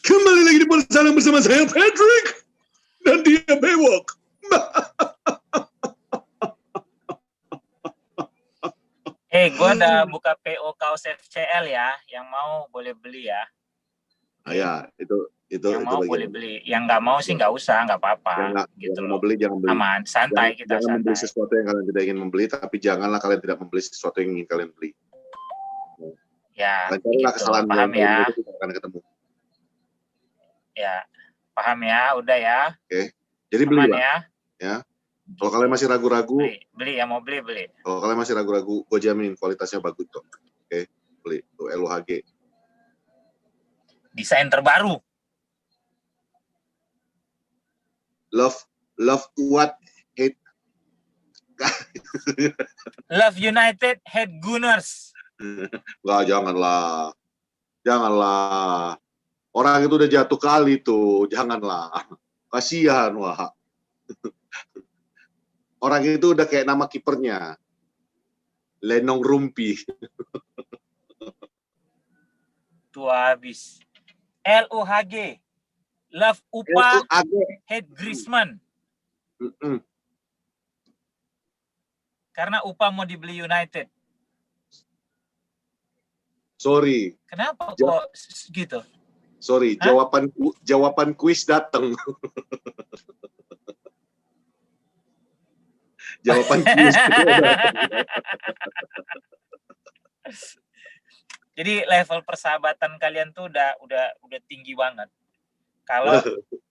Kembali lagi di Persalam bersama saya Patrick dan dia Bewok. Gue udah buka PO kaos FCL ya, yang mau boleh beli ya. Ya, itu yang mau boleh beli, yang nggak mau sih nggak usah, nggak apa-apa. Gitu loh. Mau beli jangan beli. Aman, santai kita jangan santai. Membeli sesuatu yang kalian tidak ingin membeli, tapi janganlah kalian tidak membeli sesuatu yang ingin kalian beli. Ya, lancarlah kesalahan paham ya. Itu akan ketemu. Ya, paham ya, udah ya. Oke, jadi beli lah. Ya. Kalau kalian masih ragu-ragu, beli ya, mau beli. Kalau kalian masih ragu-ragu, gue jamin kualitasnya bagus kok. Oke, beli tuh LOHG. Desain terbaru. Love what hate. Love United, hate Gunners. Wah, janganlah. Orang itu udah jatuh kali tuh, janganlah. Kasihan, wah. Orang itu udah kayak nama kipernya. Lenong Rumpi. Tua habis. LOHG. Love Upa, hate Griezmann. Karena Upa mau dibeli United. Sorry. Kenapa kok gitu? Sorry, jawaban kuis datang. Jawaban kuis. Jadi level persahabatan kalian tuh udah tinggi banget. Kalau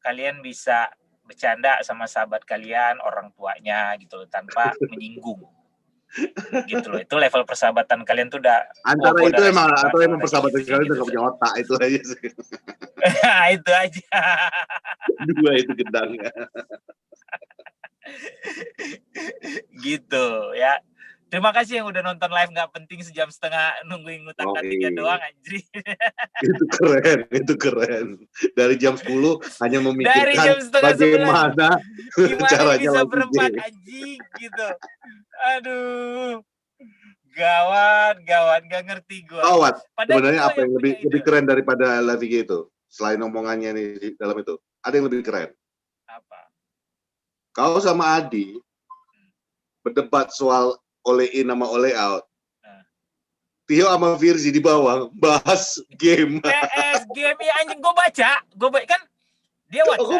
kalian bisa bercanda sama sahabat kalian, orang tuanya gitu loh, tanpa menyinggung. Gitu loh. Itu level persahabatan kalian tuh udah antara itu emang persahabatan kalian udah gak punya otak, itu aja sih. Itu aja. Dua itu gedangnya. Gitu ya. Terima kasih yang udah nonton live nggak penting sejam setengah nungguin ngutak K3 doang anjir. Itu keren. Dari jam 10 hanya memikirkan bagaimana caranya bisa berempat anjing gitu. Aduh. Gawat, nggak ngerti gue. Gawat. Sebenarnya apa yang lebih keren daripada LVG itu? Selain omongannya nih di dalam itu, ada yang lebih keren. Apa? Kau sama Adi berdebat soal oleh in sama oleh out. Tio sama Virzi di bawah bahas game. PS game ya anjing, gue baca kan dia WhatsApp. Gue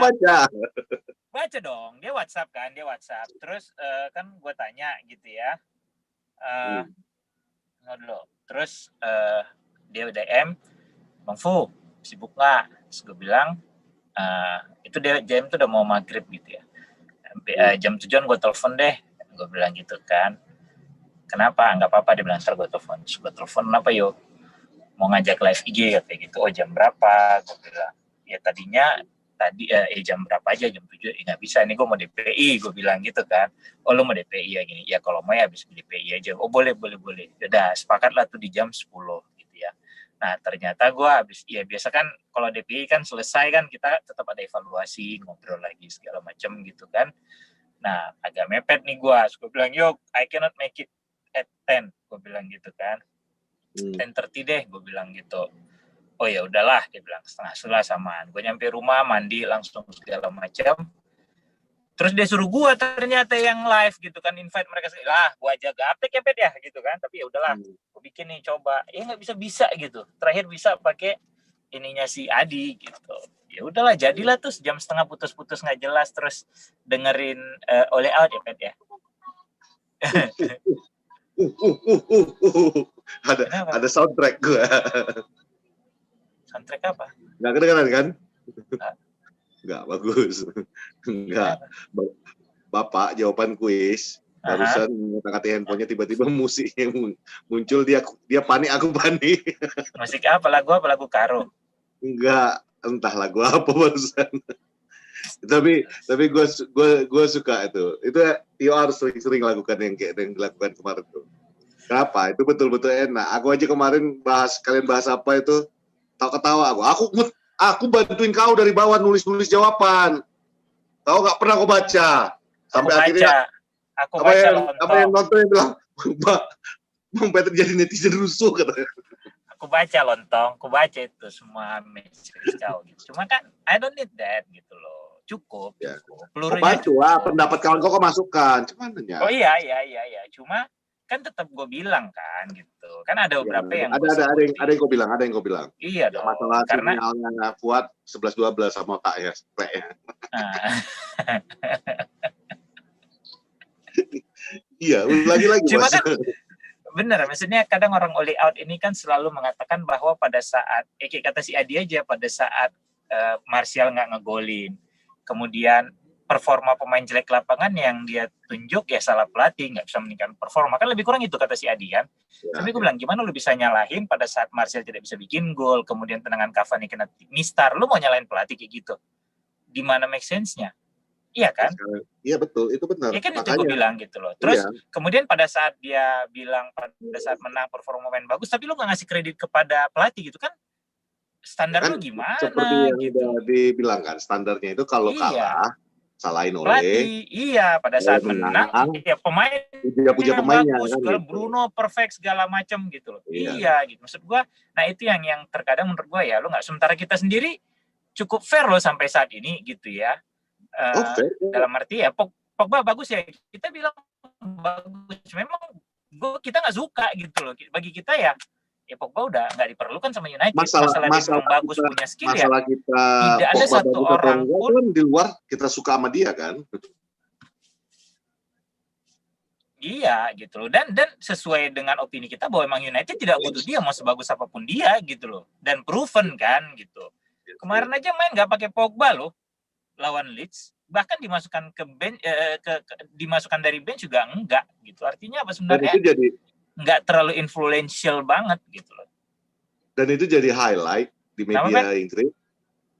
baca dong, dia WhatsApp. Terus kan gue tanya gitu ya. Dulu. Terus dia DM, Bang Fu, sibuk nggak? Terus gue bilang, itu dia jam tuh udah mau maghrib gitu ya. Jam 7-an gue telepon deh, gue bilang gitu kan. Kenapa? Nggak apa-apa, dia bilang, ntar gue telepon. Terus gue telepon, apa yuk? Mau ngajak live IG kayak gitu. Oh jam berapa? Gue bilang, ya tadi jam berapa aja, jam 7. Nggak bisa, ini gue mau DPI, gue bilang gitu kan. Oh lu mau DPI ya gini? Ya kalau mau ya habis DPI aja. Oh boleh. Udah sepakat lah tuh di jam 10 gitu ya. Nah ternyata gue habis, ya biasa kan kalau DPI kan selesai kan kita tetap ada evaluasi, ngobrol lagi segala macam gitu kan. Nah agak mepet nih gue. Gue bilang, yuk I cannot make it at 10, gue bilang gitu kan. 10:30 deh, gue bilang gitu. Oh ya udahlah, dia bilang 9:30 samaan. Gue nyampe rumah, mandi langsung segala macam. Terus dia suruh gue ternyata yang live gitu kan, invite mereka. Gue aja gaptek ya gitu kan. Tapi ya udahlah, gue bikin nih coba. Ya nggak bisa gitu. Terakhir bisa pakai ininya si Adi gitu. Ya udahlah, jadilah tuh jam setengah putus-putus nggak jelas, terus dengerin oleh out ya Pet ya. Ada soundtrack gue. Soundtrack apa? Nggak kedengeran kan? Nggak bagus. Nggak. Bapak jawaban kuis barusan mengotak-atik handphonenya, tiba-tiba musik yang muncul, dia panik, aku panik. Musik apa? Lagu Karo? Enggak, entah lagu apa barusan. tapi gue suka itu Tio harus sering lakukan yang kayak yang dilakukan kemarin tuh. Kenapa? Itu betul-betul enak. Aku aja kemarin kalian bahas apa itu, ketawa aku bantuin kau dari bawah nulis jawaban. Kau nggak pernah kau baca sampai akhirnya apa yang nonton yang bilang, Bang Peter jadi netizen rusuh katanya. Aku baca lontong, ku baca itu semua message kau gitu. Cuma kan I don't need that gitu loh. Cukup. Ya. Pelurunya Bantu lah, pendapat kawan kau masukkan. Cuman nanya. Oh iya. Cuma kan tetap gue bilang kan gitu. Kan ada beberapa yang ada yang kau bilang. Iya dong. Masalah Karena sinyalnya kuat 11-12 sama Kak ya. Iya, lagi-lagi. Cuma kan bener, maksudnya kadang orang all out ini kan selalu mengatakan bahwa pada saat, kayak kata si Adi aja, pada saat Martial nggak ngegolin, kemudian performa pemain jelek lapangan yang dia tunjuk ya salah pelatih, nggak bisa meningkatkan performa, kan lebih kurang itu kata si Adi kan. Tapi gue bilang gimana lu bisa nyalahin pada saat Martial tidak bisa bikin gol, kemudian tendangan Cavani kena mistar, lu mau nyalahin pelatih kayak gitu? Di mana make sense-nya? Iya kan? Iya betul, itu benar. Ya kan itu gue bilang gitu loh. Terus kemudian pada saat dia bilang pada saat menang performa main bagus, tapi lu nggak ngasih kredit kepada pelatih gitu kan? Standar kan, lu gimana? Seperti yang gitu. Dibilang kan, standarnya itu kalau kalah salahin pelatih. Iya, pada saat menang, ya pemain puja pemainnya bagus, kan, gitu. Bruno perfect segala macam gitu loh. Iya gitu. Maksud gue, nah itu yang terkadang menurut gue ya, lu nggak, sementara kita sendiri cukup fair loh sampai saat ini gitu ya. Dalam arti ya Pogba bagus ya, kita bilang bagus, memang kita nggak suka gitu loh. Bagi kita ya Pogba udah nggak diperlukan sama United. Masalah dia bagus kita, punya skill masalah ya. Kita tidak ada satu orang pun di luar kita suka sama dia kan. Iya gitu loh. Dan sesuai dengan opini kita bahwa emang United tidak butuh dia mau sebagus apapun dia gitu loh. Dan proven kan gitu. Kemarin aja main nggak pakai Pogba loh lawan Leeds. Bahkan dimasukkan ke bench, dimasukkan dari bench juga enggak gitu. Artinya apa sebenarnya? Dan itu jadi nggak terlalu influential banget gitu loh. Dan itu jadi highlight di media Inggris.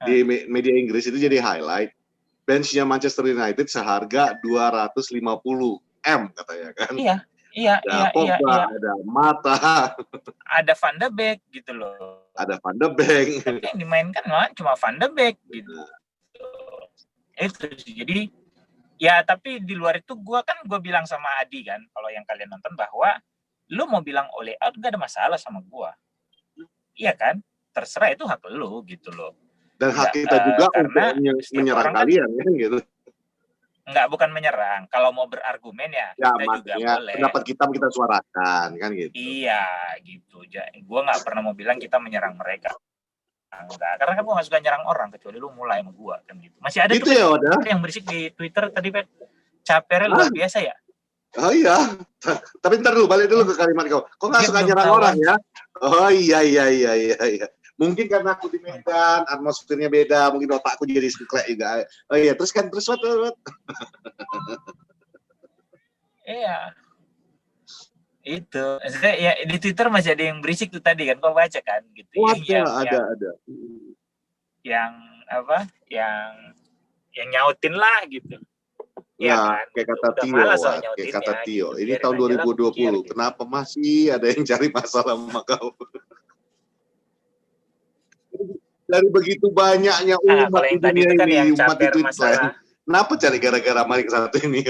Di media Inggris itu jadi highlight. Benchnya Manchester United seharga 250 M katanya kan. Iya. Pogba, ada Mata, ada Van de Beek gitu loh. Ada Van de Beek. Tapi yang dimainkan malah cuma Van de Beek gitu. Itu sih. Jadi ya tapi di luar itu gue bilang sama Adi kan, kalau yang kalian nonton, bahwa lu mau bilang all out gak ada masalah sama gue. Iya kan? Terserah, itu hak lu gitu loh. Dan hak kita juga untuk menyerang kalian kan gitu. Enggak, bukan menyerang. Kalau mau berargumen ya kita juga boleh. Pendapat kita suarakan kan gitu. Iya gitu. Gue nggak pernah mau bilang kita menyerang mereka. Enggak, karena kan gue nggak suka nyerang orang kecuali lu mulai sama gue kan gitu. Masih ada gitu ya, yang berisik di Twitter tadi, Pet. Capernya luar biasa ya. Oh iya, tapi ntar dulu, balik dulu ke kalimat kau. Kok nggak suka nyerang orang ya? Oh iya. Mungkin karena aku di Medan, atmosfernya beda, mungkin otakku jadi sengklek juga. Oh iya, terus what? Iya. Itu. Maksudnya ya di Twitter masih ada yang berisik tuh tadi kan, kau baca kan gitu. Ada. Yang apa? Yang nyautin lah gitu. Ya, kan? Kayak kata Tio. Gitu. Ini tahun 2020. Gitu. Kenapa masih ada yang cari masalah sama kau? Dari begitu banyaknya umat di dunia kan ini, umat itu masalah. Kenapa cari gara-gara Malik satu ini?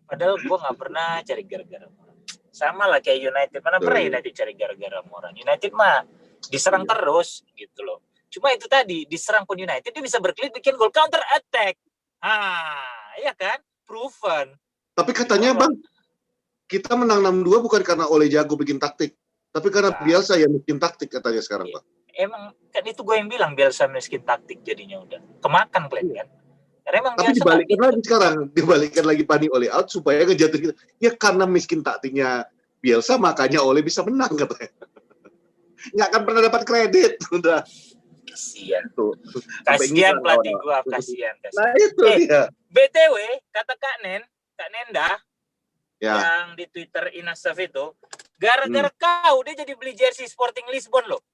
Padahal gue nggak pernah cari gara-gara orang. Sama lah kayak United. Mana pernah United cari gara-gara orang? United mah diserang terus gitu loh. Cuma itu tadi, diserang pun United, dia bisa berklit bikin gol counter attack. Iya kan? Proven. Tapi katanya Bang, kita menang 6-2 bukan karena Ole jago bikin taktik. Tapi karena Bielsa yang bikin taktik katanya sekarang, Pak. Emang, kan itu gue yang bilang, Bielsa miskin taktik jadinya udah. Kemakan kalian kan? Karena emang tapi dibalikkan lagi sekarang. Dibalikkan lagi Pani Ole out supaya ngejatuhin kita. Ya karena miskin taktiknya Bielsa, makanya Ole bisa menang katanya. Nggak akan pernah dapat kredit. Udah. Kasian tuh. Kasian pelatih gua, kasian. Nah itu dia. BTW, kata Kak Nenda yang di Twitter Inasaf itu, gara-gara kau dia jadi beli jersey Sporting Lisbon loh.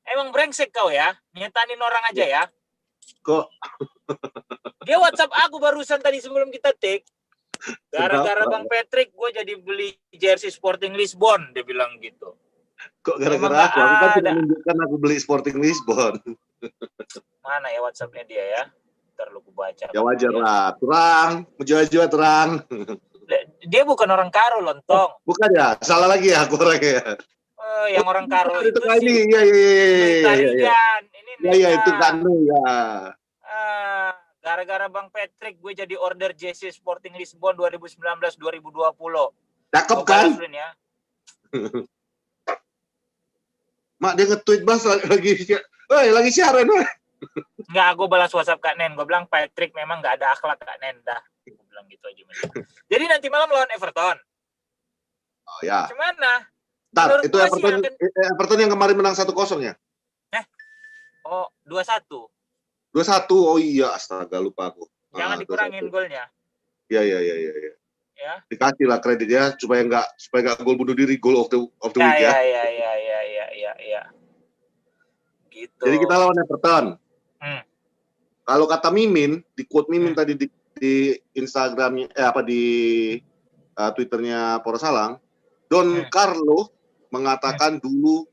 Emang brengsek kau ya, nyetanin orang aja ya. Kok? Dia WhatsApp aku barusan tadi sebelum kita take. Gara-gara Bang Patrick, gue jadi beli jersey Sporting Lisbon, dia bilang gitu. Kok gara-gara aku kan tidak menunjukkan aku beli Sporting Lisbon. Mana ya WhatsApp-nya dia ya? Ntar lu baca. Ya wajar lah, terang, menjual-jual terang. Dia bukan orang Karo, Lontong. Bukan ya, salah lagi ya aku orangnya. yang orang Karo itu itu kan sih. ini, iya. Tarigan, ini Iya, itu Neda. kan ya. Gara-gara Bang Patrick, gue jadi order jersey Sporting Lisbon 2019-2020. Cakep Gue kan? balas, Lin, ya. Mak dia nge-tweet Bas lagi siaran. Enggak, gue balas WhatsApp Kak Nen. Gue bilang Patrick memang nggak ada akhlak Kak Nen. Dah, gue bilang gitu aja. Jadi nanti malam lawan Everton. Oh ya. Gimana? Ntar, Menurut itu gua sih Everton, Everton yang kemarin menang 1-0 ya? Oh, 2-1. 2-1. Oh iya, astaga lupa aku. Jangan dikurangin 2-1. golnya. Iya. Ya. Dikasih lah kredit ya supaya nggak gol bunuh diri, goal of the week ya. Ya. Gitu. Jadi kita lawan Everton. Kalau kata Mimin, di quote Mimin tadi di Instagramnya, di Twitternya Porosalang, Don Carlo mengatakan dulu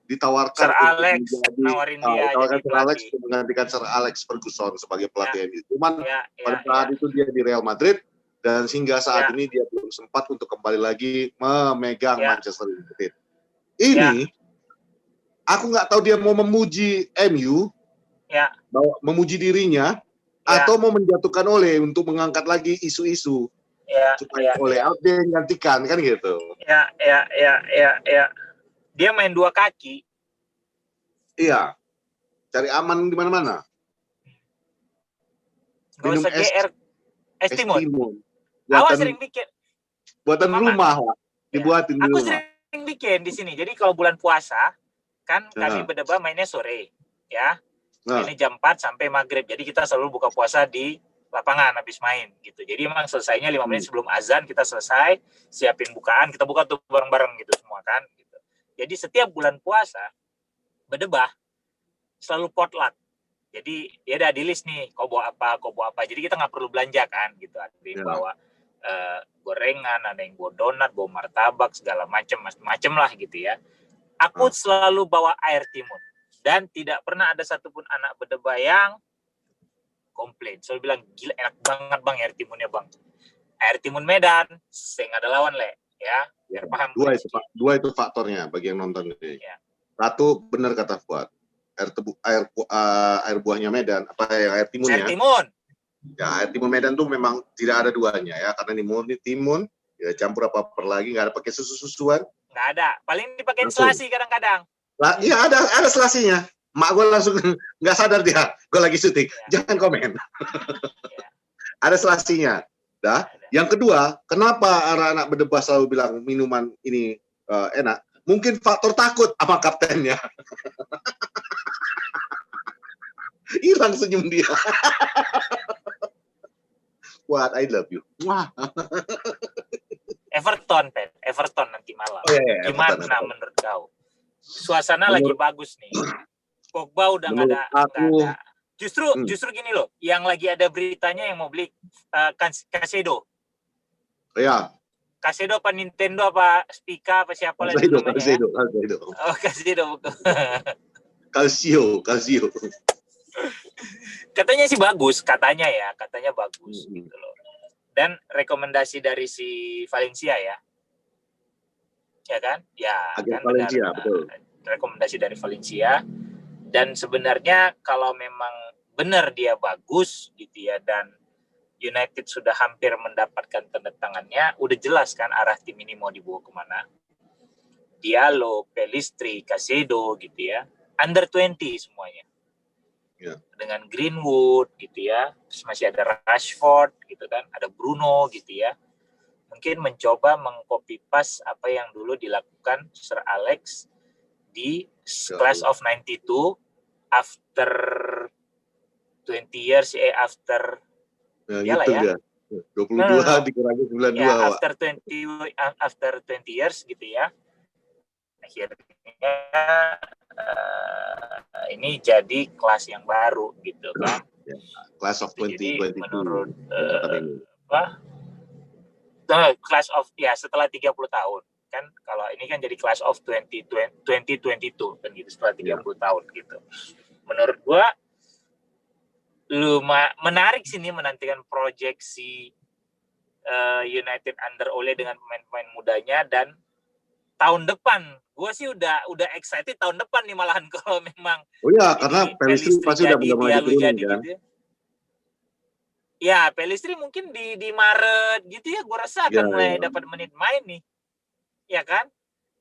ditawarkan Sir Alex untuk nawarin dia jadi Sir Alex pelatih. untuk menggantikan Sir Alex Ferguson sebagai pelatih MU. Cuman pada saat itu dia di Real Madrid dan hingga saat ini dia belum sempat untuk kembali lagi memegang Manchester United. Ini aku nggak tahu dia mau memuji MU, memuji dirinya, atau mau menjatuhkan Ole untuk mengangkat lagi isu-isu supaya Ole out dia gantikan kan gitu. Ya. Dia main dua kaki. Iya. Cari aman di mana-mana. Gak usah GR es timun. Awas sering bikin. Buatan rumah, Pak. Dibuatin di rumah. Aku sering bikin di sini. Jadi kalau bulan puasa, kan kami berdeba mainnya sore, ya. Mainnya jam 4 sampai maghrib. Jadi kita selalu buka puasa di lapangan habis main gitu. Jadi memang selesainya 5 menit sebelum azan kita selesai, siapin bukaan, kita buka tuh bareng-bareng gitu semua kan gitu. Jadi setiap bulan puasa berdebah selalu potluck. Jadi dia ada di list nih, kau bawa apa. Jadi kita nggak perlu belanja kan gitu. Ada yang bawa gorengan, ada yang bawa donat, bawa martabak, segala macam lah gitu ya. Aku selalu bawa air timun. Dan tidak pernah ada satupun anak berdebah yang komplain. Selalu bilang, gila enak banget bang air timunnya bang. Air timun Medan, saya nggak ada lawan le. Ya, biar paham. Dua itu faktornya bagi yang nonton ini. Ya. Satu, benar kata Fuad. Air buahnya Medan, air timunnya. Air timun. Ya, air timun Medan tuh memang tidak ada duanya ya, karena timun, ya campur apa-apa lagi, nggak ada pakai susu-susuan. Nggak ada, paling dipakai selasi kadang-kadang. Iya ada selasinya. Mak gue langsung nggak sadar dia, gue lagi syuting. Jangan komen. Ada selasinya. Dah. Yang kedua, kenapa anak-anak berdebah selalu bilang minuman ini enak? Mungkin faktor takut sama kaptennya. Hilang senyum dia. What, I love you. Wah. Everton nanti malam. Gimana Everton. Menurut kau? Suasana lagi bagus nih. Pogba udah nggak ada. Justru gini loh, yang lagi ada beritanya yang mau beli Casedo. Ya. Casedo apa Nintendo apa Spica apa siapa lagi namanya? Casedo. Oh, Casedo. Calcio. Katanya sih bagus, katanya bagus gitu loh. Dan rekomendasi dari si Valencia ya. Ya kan? Ya, kan Valencia, betul. Rekomendasi dari Valencia. Dan sebenarnya kalau memang benar dia bagus gitu ya, dan United sudah hampir mendapatkan tanda tangannya, udah jelas kan arah tim ini mau dibawa kemana. Diallo, Pellistri, Casedo gitu ya, under 20 semuanya. Yeah. Dengan Greenwood gitu ya, terus masih ada Rashford gitu kan, ada Bruno gitu ya. Mungkin mencoba mengcopy paste apa yang dulu dilakukan Sir Alex di Class of 92 after 20 years after ya gitu ya. 22 dikurangi 92 ya, after 20 years gitu ya. Akhirnya ini jadi kelas yang baru gitu kan. Class of 2022. Menurut class of setelah 30 tahun kan, kalau ini kan jadi class of 2022 kan gitu, setelah 30 tahun gitu. Menurut gua menarik sini menantikan proyeksi United under Ole dengan pemain-pemain mudanya dan tahun depan. Gue sih udah excited tahun depan nih malahan kalau memang. Oh iya, karena Pellistri pasti udah mulai diturunin kan. Gitu ya. Ya, Pellistri mungkin di Maret gitu ya, gue rasa akan mulai dapat menit main nih. Ya kan?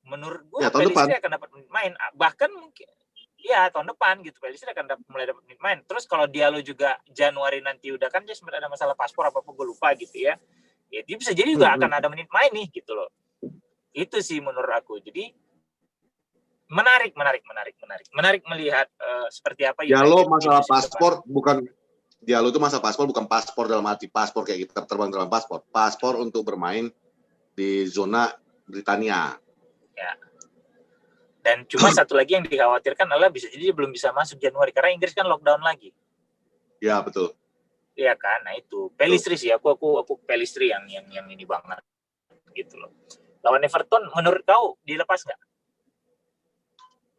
Menurut gue Pellistri akan dapat menit main. Bahkan mungkin ya tahun depan gitu Pellistri akan mulai dapat menit main. Terus kalau Diallo juga Januari nanti udah kan dia sebenarnya ada masalah paspor apa-apa gue lupa gitu ya. Ya dia bisa jadi juga akan ada menit main nih gitu loh. Itu sih menurut aku. Jadi menarik melihat seperti apa Diallo masalah paspor bukan Diallo itu masalah paspor bukan paspor dalam arti paspor kayak kita terbang dalam paspor untuk bermain di zona Britania. Ya. Dan cuma satu lagi yang dikhawatirkan adalah bisa jadi dia belum bisa masuk Januari karena Inggris kan lockdown lagi. Ya betul. Iya kan, nah itu Pellistri sih aku Pellistri yang ini banget gitu loh. Lawan Everton menurut kau dilepas nggak?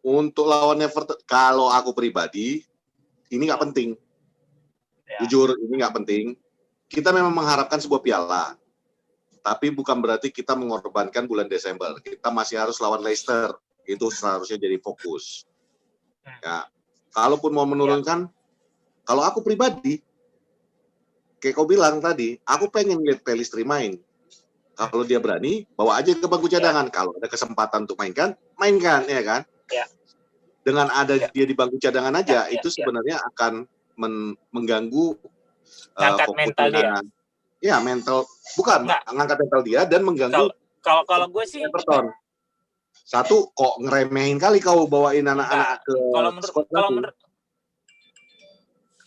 Untuk lawan Everton, kalau aku pribadi ini nggak penting. Ya. Jujur ini nggak penting. Kita memang mengharapkan sebuah piala, tapi bukan berarti kita mengorbankan bulan Desember. Kita masih harus lawan Leicester. Itu seharusnya jadi fokus. Ya, kalaupun mau menurunkan, kalau aku pribadi, kayak kau bilang tadi, aku pengen lihat Pellistri main. Kalau dia berani, bawa aja ke bangku cadangan. Kalau ada kesempatan untuk mainkan, ya kan? Ya. Dengan ada dia di bangku cadangan aja, itu sebenarnya akan mengganggu ngangkat mental dia. Ya, mental, bukan ngangkat mental dia dan mengganggu. Kalau gue sih Everton. Satu, kok ngeremehin kali kau bawain anak-anak ke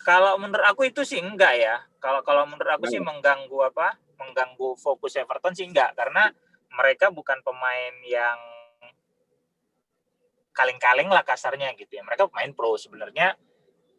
kalau menurut aku itu sih enggak ya. Kalau menurut aku sih mengganggu fokus Everton sih enggak, karena mereka bukan pemain yang kaleng-kaleng lah kasarnya gitu ya. Mereka pemain pro sebenarnya,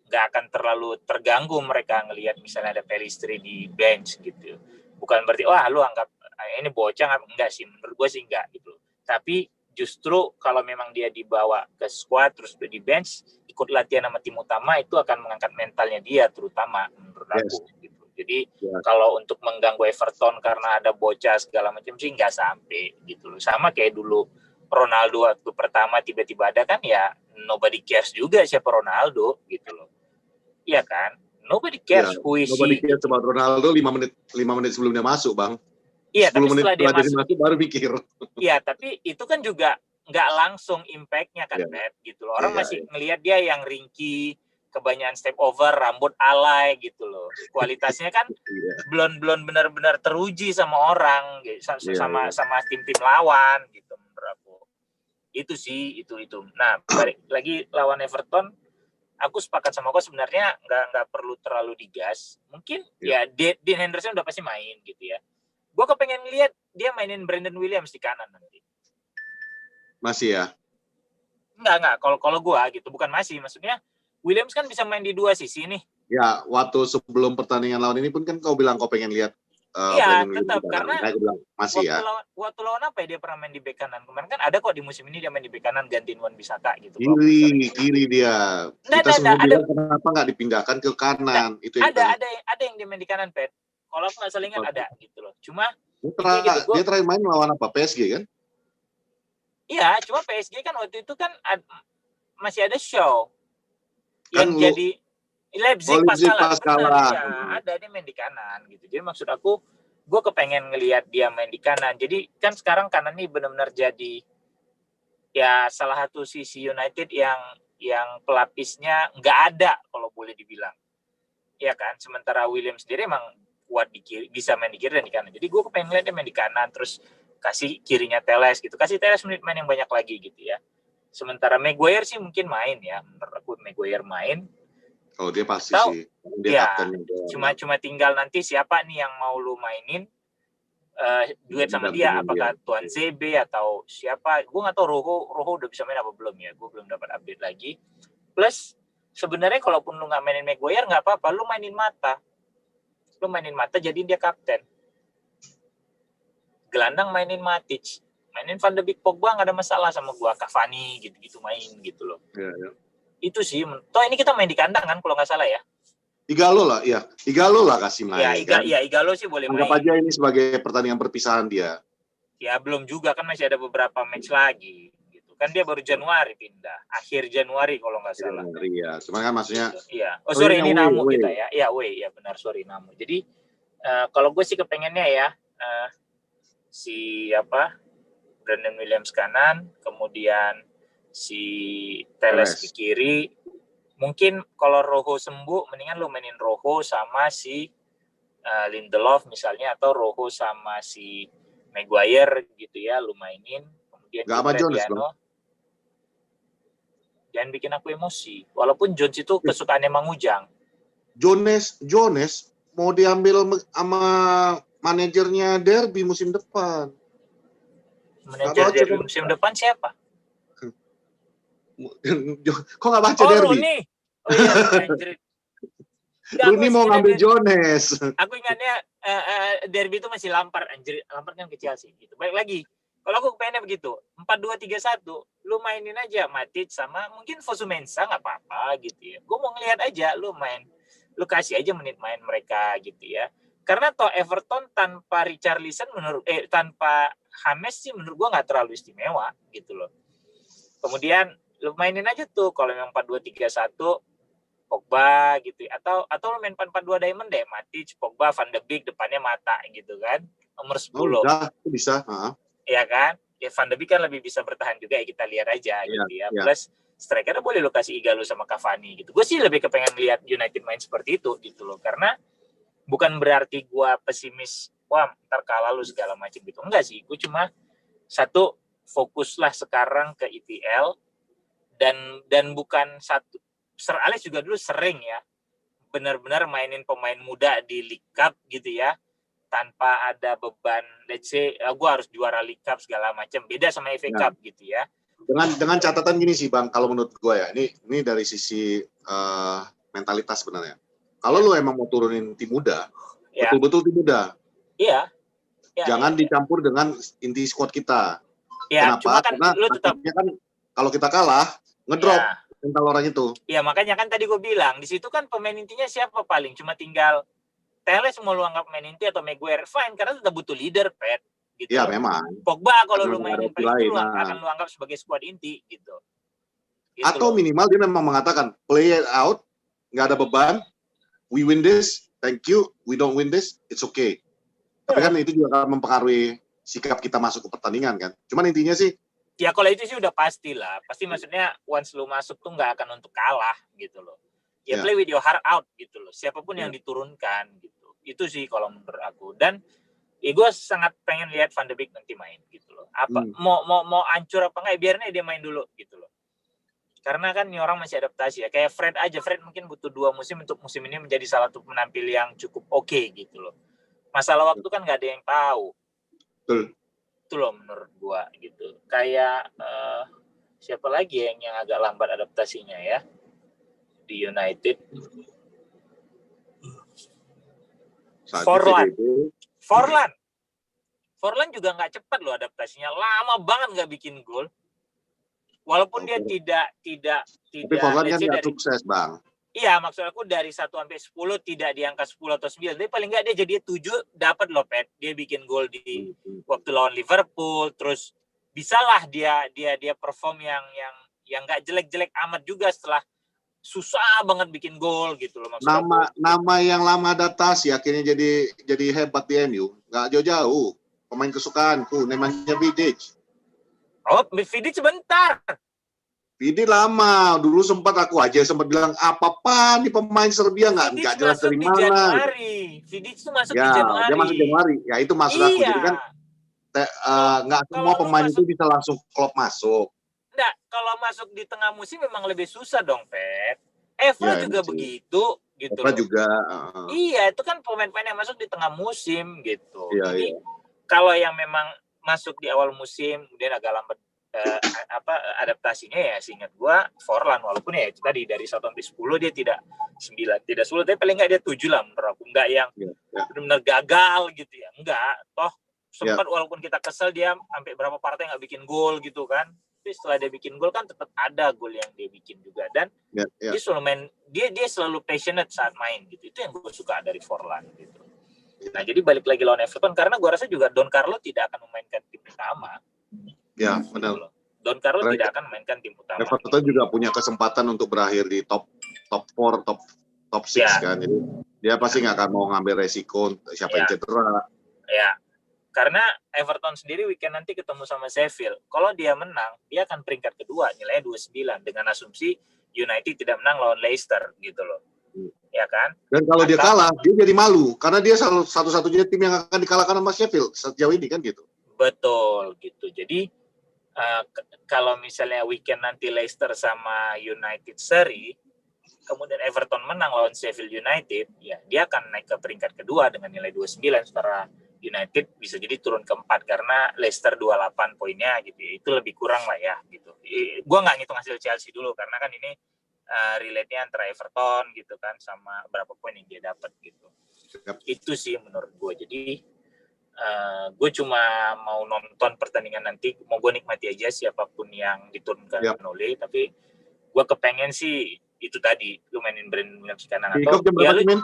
nggak akan terlalu terganggu mereka ngelihat misalnya ada Pellistri di bench gitu. Bukan berarti wah lu anggap ini bocah, enggak sih, menurut gue sih enggak gitu. Tapi justru kalau memang dia dibawa ke squad terus di bench ikut latihan sama tim utama, itu akan mengangkat mentalnya dia terutama menurut aku gitu. Jadi kalau untuk mengganggu Everton karena ada bocah segala macam sih nggak sampai gitu loh. Sama kayak dulu Ronaldo waktu pertama tiba-tiba ada kan ya, nobody cares juga siapa Ronaldo gitu loh. Iya kan? Nobody cares who is he. Nobody cares about Ronaldo 5 menit sebelum dia masuk, Bang. Iya, tapi setelah dia masuk baru mikir. Iya, tapi itu kan juga nggak langsung impact-nya kan, Pep, gitu loh. Orang masih ngelihat dia yang ringkih, kebanyakan step over, rambut alay gitu loh. Kualitasnya kan belum benar-benar teruji sama orang, gitu, sama tim-tim lawan gitu menurut aku. Itu sih, itu. Nah, balik lagi lawan Everton, aku sepakat sama kau sebenarnya nggak perlu terlalu digas. Mungkin ya Dean Henderson udah pasti main gitu ya. Gue kepengen lihat dia mainin Brandon Williams di kanan nanti. Masih ya? Enggak. Kalau gue gitu, bukan masih. Maksudnya Williams kan bisa main di dua sisi nih. Ya, waktu sebelum pertandingan lawan ini pun kan kau bilang kau pengen lihat Iya, tetap karena bilang, masih waktu lawan apa ya dia pernah main di bek kanan. Kemarin kan ada kok di musim ini dia main di bek kanan gantiin Wan-Bissaka gitu. Kiri dia. Kita semua bilang kenapa nggak dipindahkan ke kanan? Itu ada yang dia main di kanan, Pet. Kalau aku nggak salah ingat ada gitu loh. Cuma dia terakhir main lawan apa? PSG kan? Iya, cuma PSG kan waktu itu kan masih ada show yang jadi Leipzig pas kalah. Ya, ada dia main di kanan gitu. Jadi maksud aku, gue kepengen ngelihat dia main di kanan. Jadi kan sekarang kanan ini benar-benar jadi ya salah satu sisi United yang pelapisnya nggak ada kalau boleh dibilang. Iya kan? Sementara William sendiri emang kuat di kiri, bisa main di kiri dan di kanan. Jadi gue kepengen lihat dia main di kanan, terus kasih kirinya Teles gitu. Kasih Teles menit main yang banyak lagi gitu ya. Sementara Maguire sih mungkin main ya. Menurut aku Maguire main. Oh dia pasti sih. Dia cuma tinggal nanti siapa nih yang mau lu mainin duet sama dia. Apakah Tuan CB atau siapa. Gue gak tahu Rojo udah bisa main apa belum ya. Gue belum dapat update lagi. Plus sebenarnya kalaupun lu gak mainin Maguire gak apa-apa. Lu mainin Mata jadi dia kapten. Gelandang mainin Matic, mainin Van de Beek, Pogba nggak ada masalah sama gua. Cavani gitu main gitu loh. Ya. Itu sih. Toh ini kita main di kandang kan kalau nggak salah ya. Igalo lah kasih main. Ya, Igalo sih boleh main. Anggap aja ini sebagai pertandingan perpisahan dia. Ya belum juga, kan masih ada beberapa match lagi gitu. Kan dia baru Januari pindah, akhir Januari kalau nggak salah. Iya, cuman kan maksudnya gitu. Iya. Oh sorry, ini Namu kita ya. Iya, ya benar, sorry Namu. Jadi kalau gue sih kepengennya ya si Brandon Williams kanan, kemudian si Teles di kiri. Mungkin kalau Rojo sembuh, mendingan lu mainin Rojo sama si Lindelof misalnya, atau Rojo sama si Maguire gitu ya, lu mainin. Kemudian nggak apa Jones dong. Jangan bikin aku emosi. Walaupun Jones itu kesukaannya Mang Ujang. Jones mau diambil sama manajernya Derby musim depan. Manajer Derby musim depan siapa? Kok nggak baca Derby? Rooney. Oh iya, anjir. Rooney mau ngambil Jones. Aku ingatnya Derby itu masih Lampard, anjir. Lampard kan kecil sih gitu. Baik lagi. Kalau aku pengennya begitu, 4-2-3-1, lu mainin aja Matic sama mungkin Fosu Mensah, nggak apa-apa gitu ya. Gue mau ngelihat aja lu main, lu kasih aja menit main mereka gitu ya. Karena toh Everton tanpa Richarlison tanpa James sih menurut gue nggak terlalu istimewa gitu loh. Kemudian lu mainin aja tuh kalau memang 4-2-3-1 Pogba gitu ya. Atau lu main 4-4-2 Diamond deh, Matic, Pogba, Van de Beek depannya Mata gitu kan. Nomor 10. Oh, bisa. Ya kan? Ya Van de Beek kan lebih bisa bertahan juga ya, kita lihat aja gitu ya. Plus strikernya boleh lo kasih Igalo sama Cavani gitu. Gue sih lebih kepengen lihat United main seperti itu gitu loh. Karena bukan berarti gue pesimis, wah ntar kalah lu segala macam gitu. Enggak sih, gue cuma satu, fokuslah sekarang ke EPL dan bukan satu. Sir Alex juga dulu sering ya benar-benar mainin pemain muda di League Cup gitu ya, tanpa ada beban, let's say gue harus juara League Cup segala macam, beda sama FA Cup gitu ya. Dengan catatan gini sih Bang, kalau menurut gue ya, ini dari sisi mentalitas sebenarnya. Kalau lu emang mau turunin tim muda, betul-betul tim muda. Iya. Jangan dicampur dengan inti squad kita. Ya, kenapa? Kan karena lu tetap kan kalau kita kalah, ngedrop mental orang itu. Iya, makanya kan tadi gue bilang, di situ kan pemain intinya siapa paling? Cuma tinggal Teles mau lu anggap main inti atau Maguire, fine, karena tetap butuh leader, Pet. Gitu. Iya, memang. Pogba kalau lu mainin paling itu akan lu anggap sebagai squad inti gitu. Atau minimal dia memang mengatakan play it out, nggak ada beban, we win this, thank you, we don't win this, it's okay. Tapi kan itu juga akan mempengaruhi sikap kita masuk ke pertandingan kan. Cuman intinya sih, ya kalau itu sih udah pasti lah. Pasti maksudnya once lu masuk tuh nggak akan untuk kalah gitu loh. Ya play with your heart out gitu loh. Siapapun yang diturunkan gitu. Itu sih kalau menurut aku. Dan ya gue sangat pengen lihat Van de Beek nanti main gitu loh. Apa mau hancur apa enggak, biarnya dia main dulu gitu loh. Karena kan ini orang masih adaptasi ya. Kayak Fred aja. Fred mungkin butuh 2 musim untuk musim ini menjadi salah satu penampil yang cukup oke gitu loh. Masalah waktu kan nggak ada yang tahu. Betul. Itu loh menurut gua gitu. Kayak siapa lagi yang agak lambat adaptasinya ya di United? Forlan juga nggak cepat loh adaptasinya, lama banget nggak bikin gol. Walaupun dia tidak. Tapi Forlan kan nggak sukses Bang. Iya, maksud aku dari 1 sampai 10 tidak di angka 10 atau 9. Tapi paling nggak dia jadi 7 dapat loh, Pet. Dia bikin gol di waktu lawan Liverpool, terus bisalah dia perform yang nggak jelek-jelek amat juga setelah susah banget bikin gol gitu loh, maksud nama yang lama adaptasi akhirnya jadi hebat di MU. Nggak jauh-jauh. Pemain kesukaanku namanya Vidic. Oh, Vidic sebentar. Vidic lama, dulu sempat bilang apa nih pemain Serbia nggak jelas dari mana. Vidic itu masuk di Januari. Dia masuk Januari, ya itu maksud aku. Jadi kan nggak semua pemain itu bisa langsung klop masuk. Enggak, kalau masuk di tengah musim memang lebih susah dong, Pet. Evra juga begitu gitu. Evra juga. Iya, itu kan pemain-pemain yang masuk di tengah musim gitu. Jadi kalau yang memang masuk di awal musim kemudian agak lambat adaptasinya ya, seingat gua Forlan, walaupun ya tadi dari 1 sampai 10 dia tidak 9, tidak 10, tapi paling nggak dia 7 lah menurut aku. Enggak yang benar-benar gagal gitu ya. Enggak, toh sempat walaupun kita kesel dia sampai berapa partai nggak bikin gol gitu kan. Tapi setelah dia bikin gol kan tetap ada gol yang dia bikin juga, dan dia selalu main, dia selalu passionate saat main gitu. Itu yang gue suka dari Forlan gitu. Nah, jadi balik lagi lawan Everton karena gua rasa juga Don Carlo tidak akan memainkan tim utama. Ya, benar. Don Carlo Karena tidak akan memainkan tim utama. Everton juga punya kesempatan untuk berakhir di top 4, top 6 Ya. kan. Jadi dia pasti nggak akan mau ngambil resiko siapa yang cedera. Ya. Karena Everton sendiri weekend nanti ketemu sama Sheffield. Kalau dia menang, dia akan peringkat kedua, nilainya 29 dengan asumsi United tidak menang lawan Leicester gitu loh. Ya kan? Dan kalau dia kalah, dia jadi malu karena dia satu-satunya tim yang akan dikalahkan sama Sheffield sejauh ini kan gitu. Betul gitu. Jadi kalau misalnya weekend nanti Leicester sama United seri, kemudian Everton menang lawan Sheffield United, ya dia akan naik ke peringkat kedua dengan nilai 29, sementara United bisa jadi turun ke 4 karena Leicester 28 poinnya gitu. Itu lebih kurang lah ya gitu. Gua nggak ngitung hasil Chelsea dulu karena kan ini relate-nya antara Everton gitu kan sama berapa poin yang dia dapat gitu. Itu sih menurut gue. Jadi gue cuma mau nonton pertandingan nanti, mau gue nikmati aja siapapun yang diturunkan oleh, tapi gue kepengen sih itu tadi lu mainin Brandon Williams di kanan atau ya lu 3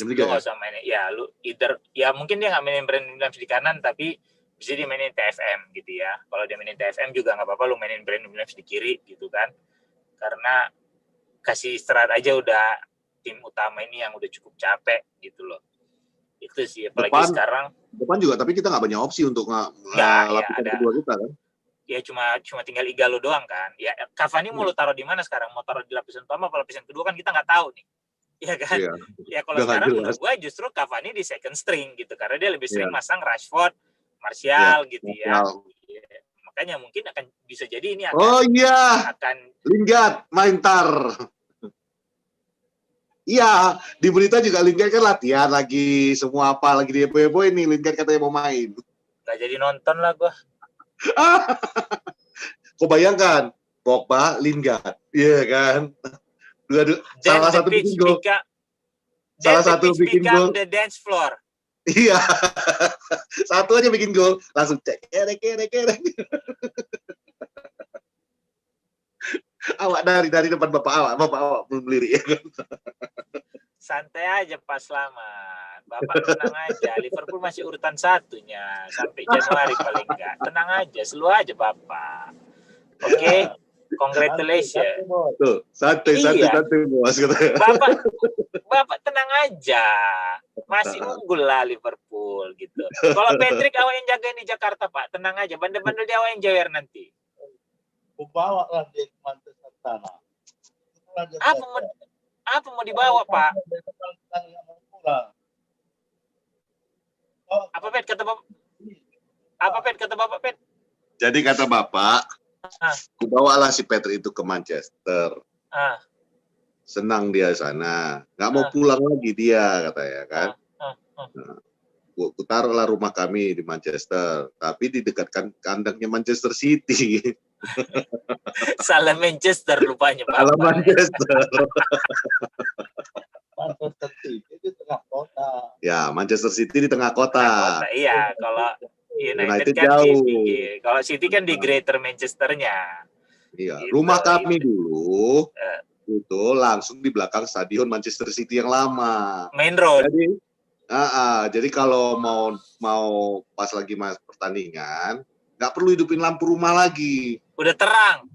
lu nggak usah mainin ya lu either ya mungkin dia nggak mainin Brandon Williams di kanan tapi bisa dia mainin TFM gitu ya. Kalau dia mainin TFM juga nggak apa-apa lu mainin Brandon Williams di kiri gitu kan, karena kasih istirahat aja udah tim utama ini yang udah cukup capek gitu loh. Itu sih, apalagi sekarang depan juga, tapi kita nggak banyak opsi untuk lapisan kedua kita kan. Ya cuma tinggal Igalo doang kan. Ya Cavani mau lu taruh di mana sekarang? Mau taruh di lapisan pertama atau lapisan kedua kan kita nggak tahu nih. Iya kan? Iya. Ya kalau sekarang menurut gue justru Cavani di second string gitu karena dia lebih sering masang Rashford, Martial gitu ya. Makanya mungkin akan bisa jadi ini akan Lingard main tar. Iya, di berita juga Lingard kan latihan lagi, semua apa lagi di heboh ini Lingard katanya mau main. Nggak jadi nonton lah gua. Kau bayangkan Pogba, Lingard, iya kan? Salah satu bikin gol. Salah satu bikin gol. The dance floor. Iya, satu aja bikin gol, langsung cek, kerek. Awak dari depan bapak awak belum lirik ya kan? Santai aja Pak Slamet, Bapak tenang aja, Liverpool masih urutan 1-nya sampai Januari paling enggak, tenang aja, slow aja Bapak. Oke, congratulations. Tuh, santai bos. Bapak tenang aja, masih unggul lah Liverpool gitu. Kalau Patrick awak yang jagain di Jakarta Pak, tenang aja, bandel-bandel dia awak yang jawer nanti. Bawa lah di Manchester sana. Apa mau dibawa Pak? Apa Pet kata Bapak? Apa Pet kata Bapak Pet? Jadi kata Bapak, kubawalah si Patrick itu ke Manchester. Senang dia sana, nggak mau pulang lagi dia katanya kan. Ku taruhlah rumah kami di Manchester, tapi di dekat kandangnya Manchester City. Salah Manchester rupanya Pak. Salah Manchester. Manchester City di tengah kota. Ya, Manchester City di tengah kota. Iya, kalau United kan jauh. Kalau City kan di Greater Manchesternya. Iya, gitu, rumah kami dulu itu langsung di belakang stadion Manchester City yang lama. Main road. Jadi kalau mau pas lagi pertandingan, nggak perlu hidupin lampu rumah lagi. Udah terang.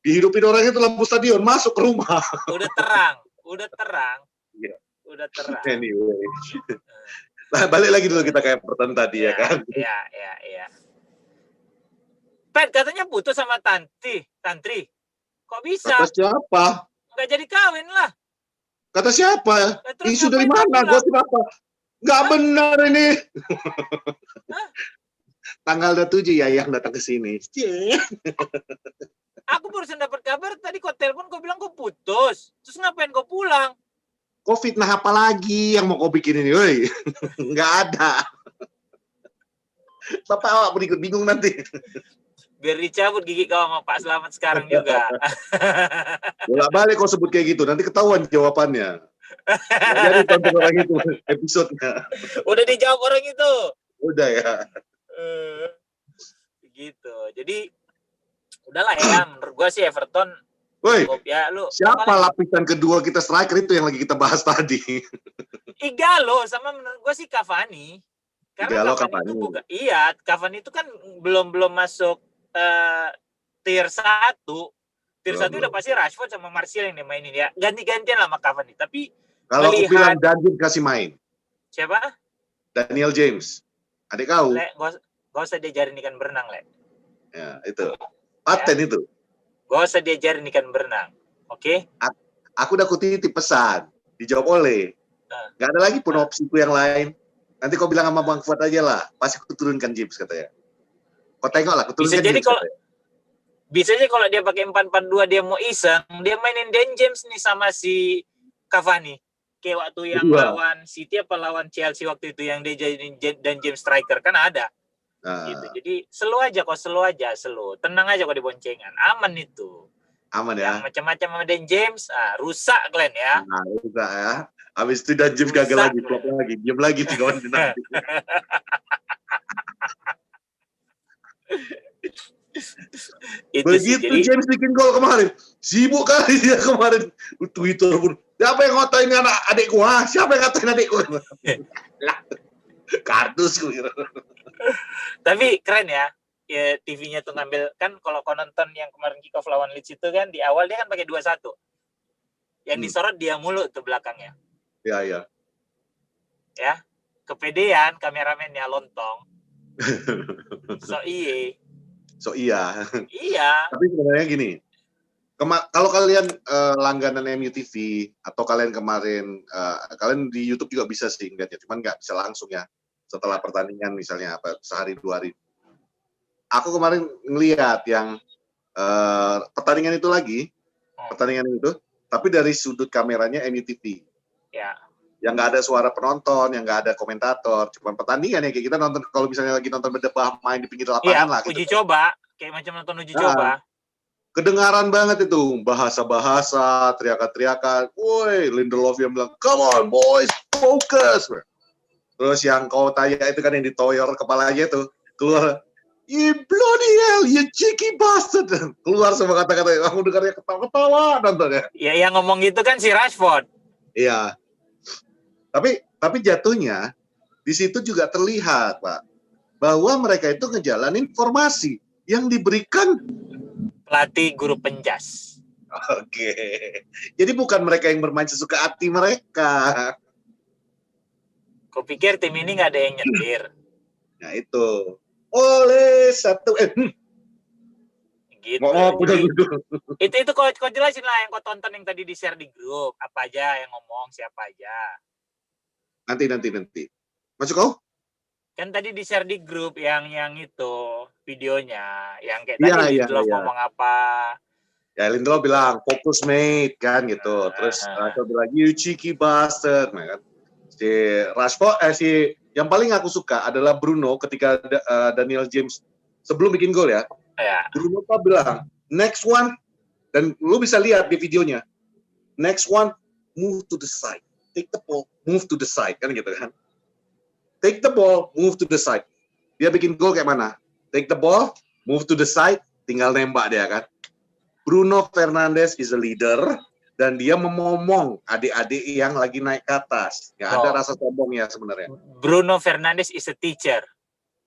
Dihidupin orang itu lampu stadion, masuk ke rumah. Udah terang. Yeah. Udah terang. Anyway. Nah, balik lagi dulu kita kayak pertanyaan tadi ya kan. Iya. Pet katanya putus sama Tantri. Kok bisa? Kata siapa? Nggak jadi kawin lah. Kata siapa? Isu dari mana? Gua kenapa? Nggak benar ini. Tanggal 27 ya yang datang ke sini. Aku barusan dapat kabar tadi kau telepon kau bilang kau putus. Terus ngapain kau pulang? Kau fitnah apa lagi yang mau kau bikin ini, woi? Nggak ada. Bapak awak berikut bingung nanti. Biar dicabut gigi kau sama Pak Slamet sekarang juga. Bolak-balik kau sebut kayak gitu, nanti ketahuan jawabannya. Jadi tonton orang itu episodenya. Udah dijawab orang itu. Udah ya. Gitu. Jadi udahlah ya, menurut gua sih Everton. Woi, ya, lu siapa lapisan kedua kita striker itu yang lagi kita bahas tadi? Igalo sama menurut gue sih Cavani. Karena Igalo, Cavani itu Cavani. bukan, iya, Cavani itu kan belum masuk tier 1. Tier 1 udah Belum. pasti Rashford sama Martial yang dimainin ya. Ganti-gantian lah sama Cavani. Tapi Kalau aku bilang melihat Daniel kasih main, siapa? Daniel James, adik kau, Le, gak usah diajarin ikan berenang, Le. ya itu, paten itu. Gak usah diajarin ikan berenang, oke? Aku udah kutitip pesan, dijawab oleh. Gak ada lagi pun opsiku yang lain. Nanti kau bilang sama Bang Fuad aja lah, pasti aku turunkan James katanya. Kau tengok lah, aku turunkan James katanya. Bisa aja kalau dia pakai 4-4-2 dia mau iseng, dia mainin Dan James nih sama si Cavani. Kayak waktu yang lawan City apa lawan Chelsea waktu itu yang dia jadi Dan James striker kan ada. Gitu. Jadi slow aja. Tenang aja kok di boncengan. Aman itu. Aman ya. Yang macam-macam sama Dan James, rusak Glenn ya. Nah, rusak ya. Habis itu Dan James gagal lagi, flop lagi. Diam lagi sih kawan nanti. Begitu sih, James bikin gol kemarin. Sibuk kali dia kemarin. Twitter pun. Siapa yang ngatain anak adikku? Siapa yang ngatain adikku? Kardus gitu. Tapi keren ya. Ya TV-nya tuh ngambil kan kalau kau nonton yang kemarin kick off lawan Leeds itu kan di awal dia kan pakai 2-1. Yang disorot dia mulu tuh belakangnya. Iya. Ya. Kepedean kameramennya lontong. So iya. Tapi sebenarnya gini. Kalau kalian langganan MU TV atau kalian kemarin kalian di YouTube juga bisa sih ngeliatnya, cuman nggak bisa langsung ya setelah pertandingan misalnya sehari 2 hari. Aku kemarin ngelihat yang pertandingan itu tapi dari sudut kameranya MU TV. Ya. Yang nggak ada suara penonton, yang nggak ada komentator, cuma pertandingan ya kayak kita nonton kalau misalnya lagi nonton berdebah main di pinggir lapangan lah. Uji coba, kayak macam nonton uji coba. Kedengaran banget itu bahasa-bahasa, teriakan-teriakan. Woi, Lindelof yang bilang, "Come on boys, focus." Terus yang kau tanya itu kan yang ditoyor kepalanya itu keluar, "You bloody hell, you cheeky bastard." Keluar semua kata-kata. Aku dengarnya ketawa-ketawa nonton ya. Ya, yang ngomong gitu kan si Rashford. Iya. Tapi jatuhnya di situ juga terlihat, Pak, bahwa mereka itu ngejalanin formasi yang diberikan pelatih guru penjas. Oke. Jadi bukan mereka yang bermain sesuka hati mereka. Kau pikir tim ini nggak ada yang nyetir? Nah itu. Oleh satu gitu. Itu kau jelasin lah yang kau tonton yang tadi di share di grup. Apa aja yang ngomong, siapa aja. Nanti. Masuk kau? Kan tadi di share di grup yang itu videonya, yang kayak tadi Lindelof ngomong apa. Ya Lindelof bilang fokus mate kan gitu. Terus Rashford bilang you cheeky bastard, kan. Si Rashford yang paling aku suka adalah Bruno ketika Daniel James sebelum bikin gol ya. Bruno bilang next one, dan lu bisa lihat di videonya. Next one, move to the side. Take the ball, move to the side kan gitu kan. Take the ball, move to the side. Dia bikin gol kayak mana? Take the ball, move to the side, tinggal nembak dia kan. Bruno Fernandes is a leader dan dia memomong adik-adik yang lagi naik ke atas. Nggak ada rasa sombongnya sebenarnya. Bruno Fernandes is a teacher.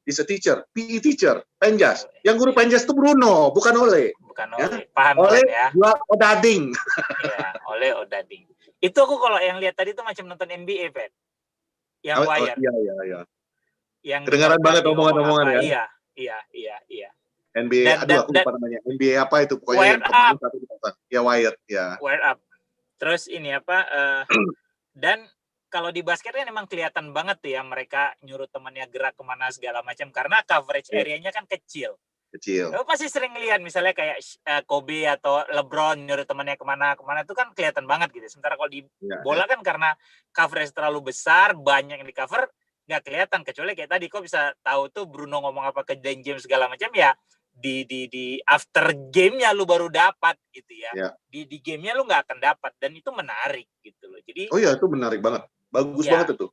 Is a teacher, PE teacher, penjas. Yang guru penjas itu Bruno, bukan Ole. Bukan Ole. Ya? Paham Ole ya? Dua Odading. Ya, Ole Odading. Itu aku kalau yang lihat tadi itu macam nonton NBA, Pet. Yang Wire. Iya. Yang kedengaran banget omongan-omongan ya. Iya. NBA, aku lupa namanya. NBA apa itu? Pokoknya Wired Up. Ya, Wired, ya. Wired Up. Terus ini apa? Dan kalau di basket kan emang kelihatan banget tuh ya mereka nyuruh temannya gerak kemana segala macam karena coverage area-nya kan kecil. Lo pasti sering lihat misalnya kayak Kobe atau LeBron nyuruh temannya kemana itu kan kelihatan banget gitu. Sementara kalau di bola kan karena coverage terlalu besar, banyak yang di cover, nggak kelihatan. Kecuali kayak tadi kok bisa tahu tuh Bruno ngomong apa ke Dan James segala macam ya. Di after game-nya lu baru dapat gitu ya. Di game-nya lu nggak akan dapat dan itu menarik gitu loh. Jadi itu menarik banget. Bagus banget itu.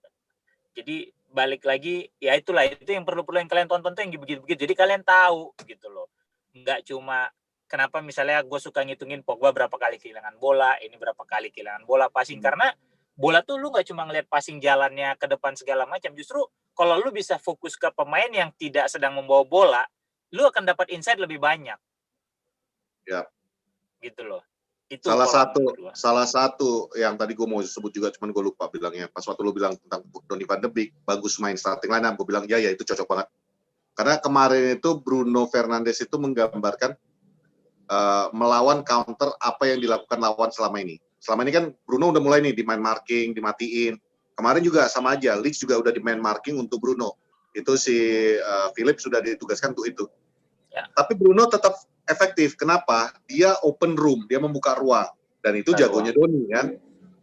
Jadi balik lagi ya itulah itu yang perlu yang kalian tonton tuh yang begitu-begitu. Jadi kalian tahu gitu loh. Nggak cuma kenapa misalnya gue suka ngitungin Pogba berapa kali kehilangan bola, ini berapa kali kehilangan bola passing karena bola tuh lu nggak cuma ngeliat passing jalannya ke depan segala macam. Justru kalau lu bisa fokus ke pemain yang tidak sedang membawa bola, lu akan dapat insight lebih banyak. Ya. Gitu loh. Itu salah satu yang tadi gue mau sebut juga, cuman gue lupa bilangnya. Pas waktu lu bilang tentang Donny van de Beek, bagus main starting line up, gue bilang ya itu cocok banget. Karena kemarin itu Bruno Fernandes itu menggambarkan melawan counter apa yang dilakukan lawan selama ini. Selama ini kan Bruno udah mulai nih di main marking, dimatiin. Kemarin juga sama aja, Leeds juga udah di main marking untuk Bruno. Itu si Phillips sudah ditugaskan untuk itu. Ya. Tapi Bruno tetap efektif. Kenapa? Dia open room, dia membuka ruang. Dan itu jagonya Donny kan.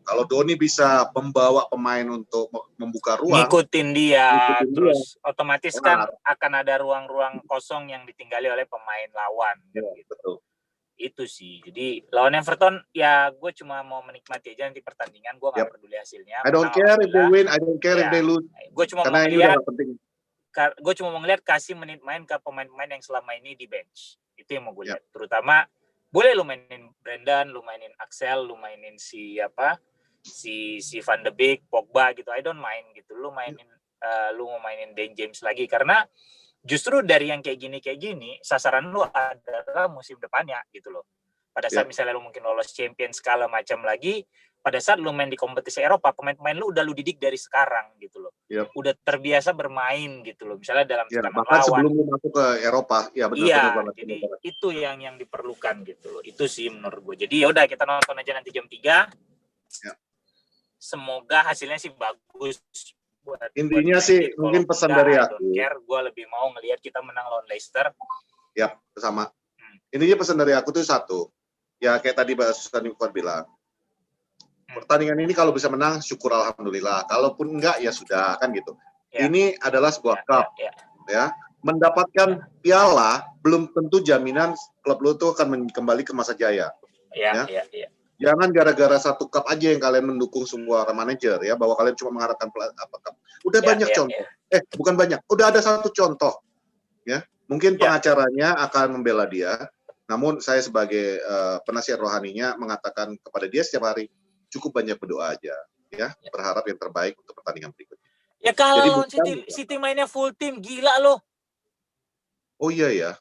Kalau Donny bisa membawa pemain untuk membuka ruang, ngikutin dia, terus otomatis kan akan ada ruang-ruang kosong yang ditinggali oleh pemain lawan. Ya, gitu. Betul. Itu sih. Jadi lawan Everton ya gue cuma mau menikmati aja nanti pertandingan, gue nggak peduli hasilnya. I don't care if they win, I don't care if they lose. Gue cuma mau melihat, gue cuma mau ngeliat kasih menit main ke pemain-pemain yang selama ini di bench. Itu yang mau gue lihat. Terutama boleh lu mainin Brendan, lu mainin Axel, lu mainin si Van de Beek, Pogba gitu. I don't mind gitu. Lu mau mainin Dan James lagi karena justru dari yang kayak gini sasaran lu adalah musim depannya gitu loh. Pada saat misalnya lu mungkin lolos champion segala macam lagi, pada saat lu main di kompetisi Eropa, pemain-pemain lu udah lu didik dari sekarang gitu loh. Udah terbiasa bermain gitu loh. Misalnya dalam tekanan lawan. Sebelum lu masuk ke Eropa, benar. Jadi itu yang diperlukan gitu loh. Itu sih menurut gue. Jadi yaudah kita nonton aja nanti jam 3. Ya. Semoga hasilnya sih bagus. Intinya sih mungkin pesan dari aku. Gue lebih mau ngelihat kita menang lawan Leicester. Ya, sama. Intinya pesan dari aku tuh satu. Ya kayak tadi Mbak Susan Newport bilang. Pertandingan ini kalau bisa menang, syukur alhamdulillah. Kalaupun enggak, ya sudah kan gitu. Ini adalah sebuah cup. Ya. Mendapatkan piala belum tentu jaminan klub lu tuh akan kembali ke masa jaya. Ya. Jangan gara-gara satu cup aja yang kalian mendukung semua manajer ya, bahwa kalian cuma mengharapkan cup. Udah banyak contoh. Bukan banyak. Udah ada satu contoh. Ya. Mungkin pengacaranya akan membela dia. Namun saya sebagai penasihat rohaninya mengatakan kepada dia setiap hari, cukup banyak berdoa aja. Ya. Berharap yang terbaik untuk pertandingan berikutnya. Ya kalau City mainnya full tim, gila loh. Oh iya ya.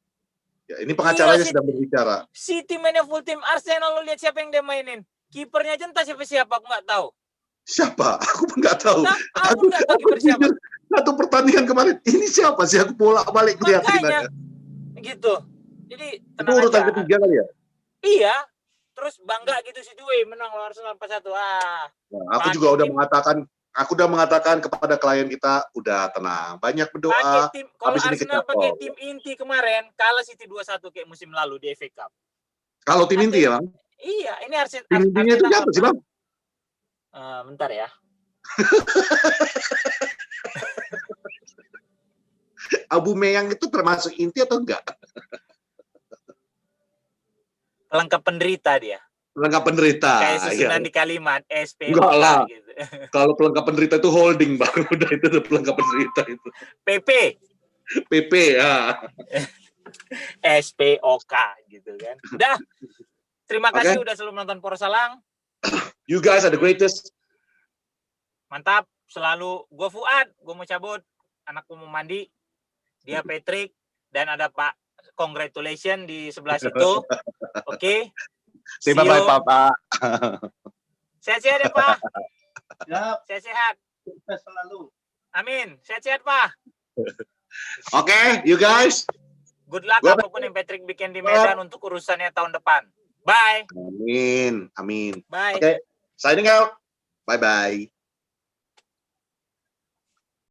Ya, ini pengacaranya sedang berbicara. City mainnya full tim. Arsenal lo lihat siapa yang dia mainin. Kipernya aja entah siapa aku nggak tahu. Siapa? Aku pun nggak tahu. Nah, aku nggak tahu kiper siapa. Satu pertandingan kemarin, ini siapa sih? Aku bolak-balik lihatin aja. Gitu. Jadi itu urutan aja. Ketiga kali ya? Iya. Terus bangga gitu sih Dwi menang lawan Arsenal 4-1. Aku juga udah mengatakan kepada klien kita, udah tenang, banyak berdoa. Kalau Arsenal pakai tim inti kemarin, kalah City 2-1 kayak musim lalu di FA Cup. Kalau tim inti ya, Bang? Iya, ini Arsenal. Tim intinya itu siapa sih, Bang? Bentar ya. Aubameyang itu termasuk inti atau enggak? Pelengkap penderita dia. Pelengkap penderita. Kayak susunan di kalimat SPO. Enggak lah. Gitu. Kalau pelengkap penderita itu holding, Bang. Udah itu pelengkap penderita itu. PP ya. SPOK gitu kan. Udah. Terima kasih udah selalu menonton Porsalang. You guys are the greatest. Mantap. Selalu gue Fuad, gue mau cabut. Anakku mau mandi. Dia Patrick dan ada Pak Congratulations di sebelah situ. Oke. Say bye-bye, Papa. Sehat-sehat ya, Pak. Sehat-sehat. Sukses selalu. Amin. Sehat-sehat, Pak. Oke, you guys. Good luck apapun yang Patrick bikin di Medan untuk urusannya tahun depan. Bye. Amin. Bye. Oke, signing out. Bye-bye.